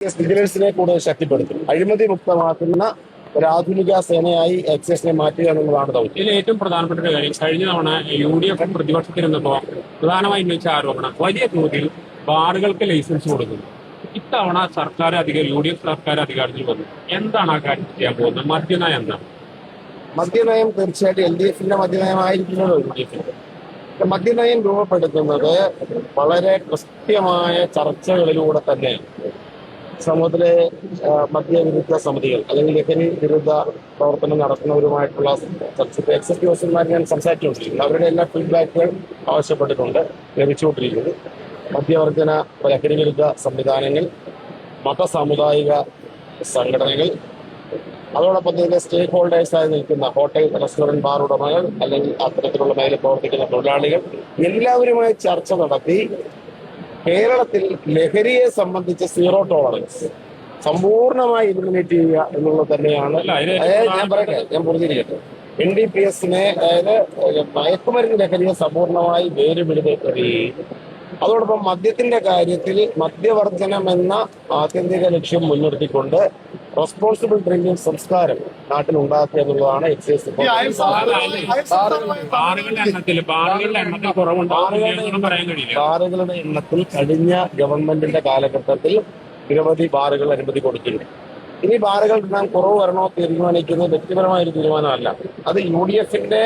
വിജിലൻസിനെ കൂടുതൽ ശക്തിപ്പെടുത്തും. അഴിമതി മുക്തമാക്കുന്ന ഒരു ആധുനിക സേനയായി എക്സൈസിനെ മാറ്റുക എന്നുള്ളതാണ് ദൗത്യം. ഇതിൽ ഏറ്റവും പ്രധാനപ്പെട്ട ഒരു കാര്യം, കഴിഞ്ഞ തവണ UDF പ്രതിപക്ഷത്തിരുന്നപ്പോൾ പ്രധാനമായും ഉന്നയിച്ച ആരോപണം വലിയ തോതിൽ ബാറുകൾക്ക് ലൈസൻസ് കൊടുക്കുന്നു. ഇത്തവണ UDF സർക്കാർ അധികാരത്തിൽ വന്നു. എന്താണ് ആ കാര്യം ചെയ്യാൻ പോകുന്നത്? മദ്യനയം എന്താണ്? മദ്യനയം തീർച്ചയായിട്ടും LDFന്റെ മദ്യനയമായിരിക്കുമല്ലോ UDFന്റെ. മദ്യനയം രൂപപ്പെടുത്തുന്നത് വളരെ കൃത്യമായ ചർച്ചകളിലൂടെ തന്നെ സമൂഹത്തിലെ മദ്യവിരുദ്ധ സമിതികൾ അല്ലെങ്കിൽ ലഹരി വിരുദ്ധ പ്രവർത്തനം നടത്തുന്നവരുമായിട്ടുള്ള ചർച്ചയ്ക്ക് എക്സിക്യൂട്ടീവ് ഓഫീസർമാർ ഞാൻ സംസാരിച്ചുകൊണ്ടിരിക്കുന്നു. അവരുടെ എല്ലാ ഫീഡ്ബാക്കുകൾ ആവശ്യപ്പെട്ടിട്ടുണ്ട്, ലഭിച്ചുകൊണ്ടിരിക്കുന്നത്. മദ്യവർജന ലഹരി വിരുദ്ധ സംവിധാനങ്ങൾ, മത സാമുദായിക സംഘടനകൾ, അതോടൊപ്പം തന്നെ സ്റ്റേക്ക് ഹോൾഡേഴ്സായി നിൽക്കുന്ന ഹോട്ടൽ, റെസ്റ്റോറന്റ്, ബാർ ഉടമകൾ അല്ലെങ്കിൽ അത്തരത്തിലുള്ള മേഖലയിൽ പ്രവർത്തിക്കുന്ന തൊഴിലാളികൾ എല്ലാവരുമായി ചർച്ച നടത്തി കേരളത്തിൽ ലഹരിയെ സംബന്ധിച്ച് സീറോ ടോളറൻസ് സമ്പൂർണമായി എലിമിനേറ്റ് ചെയ്യുക എന്നുള്ളത് തന്നെയാണ്. ഞാൻ പറഞ്ഞിരിക്കട്ടെ, NDPSനെ, അതായത് മയക്കുമരുന്ന് ലഹരിയെ സമ്പൂർണമായി വേരുപിടിക്കുകയും അതോടൊപ്പം മദ്യത്തിന്റെ കാര്യത്തിൽ മദ്യവർജനം എന്ന ആത്യന്തിക ലക്ഷ്യം മുൻനിർത്തിക്കൊണ്ട് റെസ്പോൺസിബിൾ ഡ്രിങ്കിങ് സംസ്കാരം നാട്ടിലുണ്ടാക്കുക എന്നുള്ളതാണ് എക്സൈസ്. ബാറുകളുടെ എണ്ണത്തിൽ കഴിഞ്ഞ ഗവൺമെന്റിന്റെ കാലഘട്ടത്തിൽ നിരവധി ബാറുകൾ അനുമതി കൊടുത്തിരുന്നു. ഇനി ബാറുകൾ എണ്ണം കുറവ് വരണോ തീരുമാനിക്കുന്നത് വ്യക്തിപരമായ ഒരു തീരുമാനമല്ല. അത് UDFന്റെ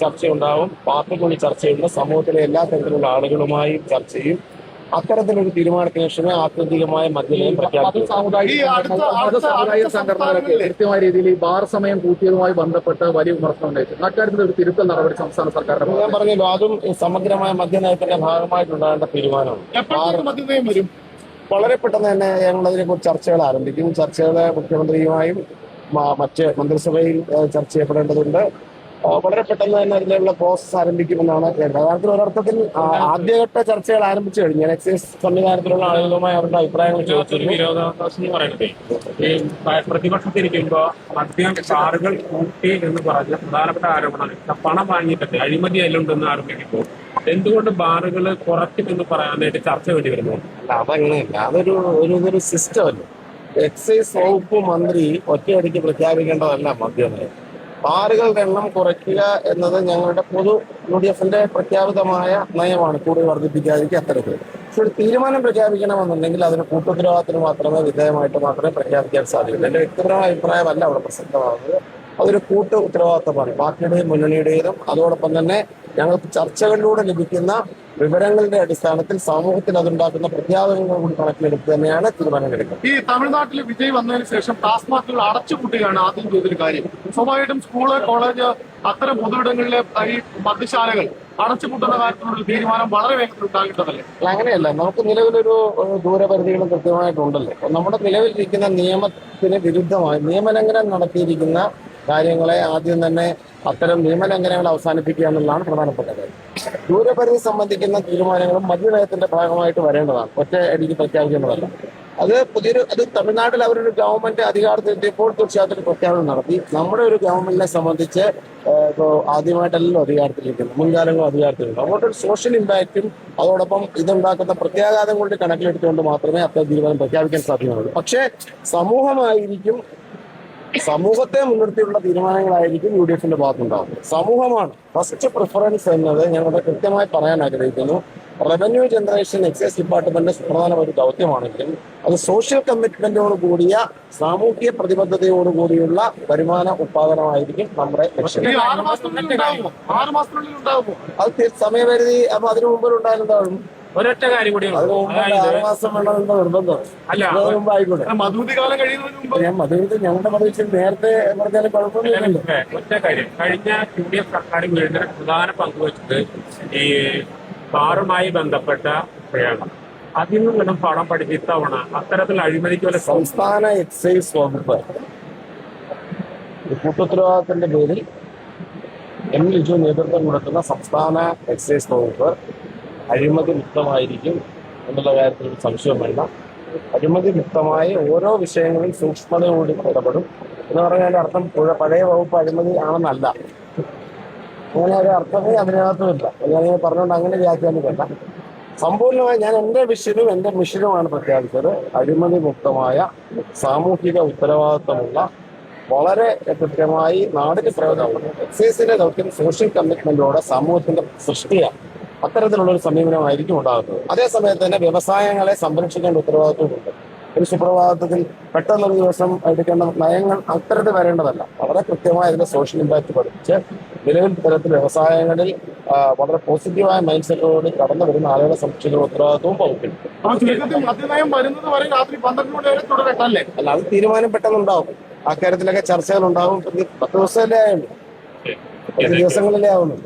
ചർച്ചയുണ്ടാവും, പാർട്ടിക്കുള്ളിൽ ചർച്ചയുണ്ട്, സമൂഹത്തിലെ എല്ലാ തരത്തിലുള്ള ആളുകളുമായി ചർച്ച ചെയ്യും. അത്തരത്തിലൊരു തീരുമാനത്തിന് ശേഷമേ ആത്യന്തികമായ മദ്യനയം പ്രഖ്യാപിക്കും. സാമുദായിക സംഘടനകളൊക്കെ കൃത്യമായ രീതിയിൽ ഈ ബാർ സമയം കൂട്ടിയതുമായി ബന്ധപ്പെട്ട് വലിയ വിമർശനം ഉണ്ടായിട്ടുണ്ട്. അക്കാര്യത്തിൽ ഒരു തിരുത്തൽ നടപടി സംസ്ഥാന സർക്കാരിന്റെ ഞാൻ പറഞ്ഞല്ലോ, അതും സമഗ്രമായ മദ്യനയത്തിന്റെ ഭാഗമായിട്ടുണ്ടാകേണ്ട തീരുമാനമാണ്. വളരെ പെട്ടെന്ന് തന്നെ ഞങ്ങൾ അതിനെക്കുറിച്ച് ചർച്ചകൾ ആരംഭിക്കും. ചർച്ചകൾ മുഖ്യമന്ത്രിയുമായും മറ്റ് മന്ത്രിസഭയിൽ ചർച്ച ചെയ്യപ്പെടേണ്ടതുണ്ട്. വളരെ പെട്ടെന്ന് തന്നെ അതിനുള്ള പ്രോസസ് ആരംഭിക്കുമെന്നാണ് യഥാർത്ഥത്തിൽ ഒരർത്ഥത്തിൽ ആദ്യഘട്ട ചർച്ചകൾ ആരംഭിച്ചു കഴിഞ്ഞാൽ എക്സൈസ് സംവിധാനത്തിലുള്ള ആളുകളുമായി അവരുടെ അഭിപ്രായങ്ങൾ ചോദിച്ചിരുന്നു. വിരോധാഭാസം എന്ന് പറയുന്നത് ഈ പ്രതിപക്ഷത്തിരിക്കുമ്പോ മദ്യം കാറുകൾ കൂട്ടി എന്ന് പറഞ്ഞ പ്രധാനപ്പെട്ട ആരോപണമാണ്. പണം വാങ്ങിയിട്ടുണ്ട്, അഴിമതി അതിലുണ്ടെന്ന് ആരോപിക്കുമ്പോൾ എന്തുകൊണ്ട് ബാറുകൾ കുറയ്ക്കുമെന്ന് പറയാനായിട്ട് ചർച്ച വേണ്ടി വരുന്നു? അല്ല, അതങ്ങനെയല്ല. അതൊരു സിസ്റ്റം അല്ല. എക്സൈസ് വകുപ്പ് മന്ത്രി ഒറ്റയടിക്ക് പ്രഖ്യാപിക്കേണ്ടതല്ല മദ്യനയം. ബാറുകളുടെ എണ്ണം കുറയ്ക്കുക എന്നത് ഞങ്ങളുടെ പൊതു UDFന്റെ പ്രഖ്യാപിതമായ നയമാണ്. കൂടുതൽ വർദ്ധിപ്പിക്കാതിരിക്കുക അത്തരത്തിൽ. പക്ഷെ ഒരു തീരുമാനം പ്രഖ്യാപിക്കണമെന്നുണ്ടെങ്കിൽ അതിന് കൂട്ടുത്തരവാദിത്തത്തിന് മാത്രമേ വിധേയമായിട്ട് മാത്രമേ പ്രഖ്യാപിക്കാൻ സാധിക്കുള്ളൂ. എന്റെ വ്യക്തിപരമായ അഭിപ്രായമല്ല അവിടെ പ്രസക്തമാകുന്നത്. അതൊരു കൂട്ട് ഉത്തരവാദിത്തമാണ് പാർട്ടിയുടെയും മുന്നണിയുടേതും. അതോടൊപ്പം തന്നെ ഞങ്ങൾക്ക് ചർച്ചകളിലൂടെ ലഭിക്കുന്ന വിവരങ്ങളുടെ അടിസ്ഥാനത്തിൽ സമൂഹത്തിൽ അതുണ്ടാക്കുന്ന പ്രഖ്യാപനങ്ങൾ കൂടി കണക്കിലെടുത്ത് തന്നെയാണ് തീരുമാനമെടുക്കുന്നത്. ഈ തമിഴ്നാട്ടിൽ വിജയ് വന്നതിന് ശേഷം ടാസ്മാക്കുകൾ അടച്ചുപൂട്ടുകയാണ് ആദ്യം ചെയ്തൊരു കാര്യം. സ്വാഭാവികമായിട്ടും സ്കൂള്, കോളേജ്, അത്തരം പൊതുവിടങ്ങളിലെ ഈ മദ്യശാലകൾ അടച്ചുപൂട്ടുന്ന കാര്യത്തിലുള്ള തീരുമാനം വളരെ വേഗത്തിൽ ഉണ്ടാകേണ്ടതല്ലേ? അങ്ങനെയല്ല, നമുക്ക് നിലവിലൊരു ദൂരപരിധികളും കൃത്യമായിട്ടുണ്ടല്ലോ. നമ്മുടെ നിലവിലിരിക്കുന്ന നിയമത്തിന് വിരുദ്ധമായി നിയമലംഘനം നടത്തിയിരിക്കുന്ന കാര്യങ്ങളെ ആദ്യം തന്നെ അത്തരം നിയമലംഘനങ്ങൾ അവസാനിപ്പിക്കുക എന്നുള്ളതാണ് പ്രധാനപ്പെട്ട കാര്യം. ദൂരപരിധി സംബന്ധിക്കുന്ന തീരുമാനങ്ങളും മദ്യനയത്തിന്റെ ഭാഗമായിട്ട് വരേണ്ടതാണ്, ഒറ്റ അടിക്ക് പ്രഖ്യാപിക്കേണ്ടതല്ല. അത് തമിഴ്നാട്ടിൽ അവരൊരു ഗവൺമെന്റ് അധികാരത്തിലെത്തിയപ്പോൾ തീർച്ചയായിട്ടും പ്രഖ്യാപനം നടത്തി. നമ്മുടെ ഒരു ഗവൺമെന്റിനെ സംബന്ധിച്ച് ആദ്യമായിട്ടല്ലോ അധികാരത്തിലിരിക്കുന്നത്, മുൻകാലങ്ങളും അധികാരത്തിലുണ്ട്. അതുകൊണ്ട് ഒരു സോഷ്യൽ ഇമ്പാക്റ്റും അതോടൊപ്പം ഇതുണ്ടാക്കുന്ന പ്രത്യാഘാതം കൊണ്ട് കണക്കിലെടുത്തുകൊണ്ട് മാത്രമേ അത്തരം തീരുമാനം പ്രഖ്യാപിക്കാൻ സാധ്യമാകുള്ളൂ. പക്ഷേ സമൂഹത്തെ മുൻനിർത്തിയുള്ള തീരുമാനങ്ങളായിരിക്കും UDFന്റെ ഭാഗത്തുണ്ടാകുന്നത്. സമൂഹമാണ് ഫസ്റ്റ് പ്രിഫറൻസ് എന്നത് ഞങ്ങളുടെ കൃത്യമായി പറയാൻ ആഗ്രഹിക്കുന്നു. റവന്യൂ ജനറേഷൻ എക്സൈസ് ഡിപ്പാർട്ട്മെന്റ് പ്രധാന ഒരു ദൗത്യമാണെങ്കിലും അത് സോഷ്യൽ കമ്മിറ്റ്മെന്റോട് കൂടിയ സാമൂഹിക പ്രതിബദ്ധതയോടുകൂടിയുള്ള വരുമാന ഉത്പാദനമായിരിക്കും നമ്മുടെ ലക്ഷ്യം. അത് സമയപരിധി അപ്പൊ അതിനു മുമ്പിൽ ഉണ്ടായിരുന്നതാകും. ഒരൊറ്റ കാര്യം കൂടി, 6 മാസം വേണമെന്ന നിർബന്ധം. അല്ല, ആയിക്കോട്ടെ, മധുവിധി ഞങ്ങളുടെ പ്രദേശം നേരത്തെ പറഞ്ഞാലും കുഴപ്പമൊന്നുമില്ലല്ലോ. ഒറ്റ കാര്യം, കഴിഞ്ഞ UDF സർക്കാർ വീണ്ടും പ്രധാന പങ്കുവച്ചത് ഈ ബാറുമായി ബന്ധപ്പെട്ട പ്രയാണം. അതിൽ നിന്നും പണം പഠിച്ച് ഇത്തവണ അത്തരത്തിൽ അഴിമതിക്ക് വല്ല സംസ്ഥാന എക്സൈസ് വകുപ്പ് കൂട്ടുത്തരവാദിത്തത്തിന്റെ പേരിൽ ലിജു നേതൃത്വം കൊടുക്കുന്ന സംസ്ഥാന എക്സൈസ് വകുപ്പ് അഴിമതി മുക്തമായിരിക്കും എന്നുള്ള കാര്യത്തിൽ ഒരു സംശയം വേണ്ട. അഴിമതി മുക്തമായ ഓരോ വിഷയങ്ങളും സൂക്ഷ്മതയോടെ ഇടപെടും എന്ന് പറഞ്ഞാൽ അർത്ഥം പഴയ വകുപ്പ് അഴിമതി ആണെന്നല്ല. അങ്ങനെ ഒരു അർത്ഥമേ അതിനകത്തുമില്ല. ഞാനിങ്ങനെ പറഞ്ഞുകൊണ്ട് അങ്ങനെ വ്യാഖ്യാനിക്കല്ല. സമ്പൂർണ്ണമായി ഞാൻ എൻ്റെ വിഷനും എൻ്റെ മിഷനുമാണ് പ്രഖ്യാപിച്ചത്. അഴിമതി മുക്തമായ സാമൂഹിക ഉത്തരവാദിത്തമുള്ള വളരെ കൃത്യമായി നാടിന് പ്രയോജനമുണ്ട്. എക്സൈസിന്റെ ദൗത്യം സോഷ്യൽ കമ്മിറ്റ്മെന്റോടെ സമൂഹത്തിന്റെ സൃഷ്ടിയാണ്. അത്തരത്തിലുള്ള ഒരു സമീപനമായിരിക്കും ഉണ്ടാകുന്നത്. അതേസമയത്ത് തന്നെ വ്യവസായങ്ങളെ സംരക്ഷിക്കേണ്ട ഉത്തരവാദിത്വമുണ്ട്. ഒരു സുപ്രഭാതത്തിൽ പെട്ടെന്നൊരു ദിവസം എടുക്കേണ്ട നയങ്ങൾ അത്തരത്തിൽ വരേണ്ടതല്ല. വളരെ കൃത്യമായി അതിന്റെ സോഷ്യൽ ഇമ്പാക്ട് പഠിപ്പിച്ച് നിലവിൽ തരത്തിൽ വ്യവസായങ്ങളിൽ വളരെ പോസിറ്റീവായ മൈൻഡ് സെറ്റോട് കടന്നു വരുന്ന ആളുകളെ സംരക്ഷിക്കുന്ന ഉത്തരവാദിത്വവും വകുപ്പില്ല. അപ്പൊ ചുരുക്കത്തിൽ മദ്യനയം വരുന്നത് വരെ രാത്രി 12 മണി വരെ തുടരട്ടല്ലേ? അല്ല, അത് തീരുമാനം പെട്ടെന്നുണ്ടാവും. അക്കാര്യത്തിലൊക്കെ ചർച്ചകൾ ഉണ്ടാവും. 10 ദിവസമല്ലേ ആയുള്ളൂ, 10 ദിവസങ്ങളിലേ ആവുന്നുള്ളൂ.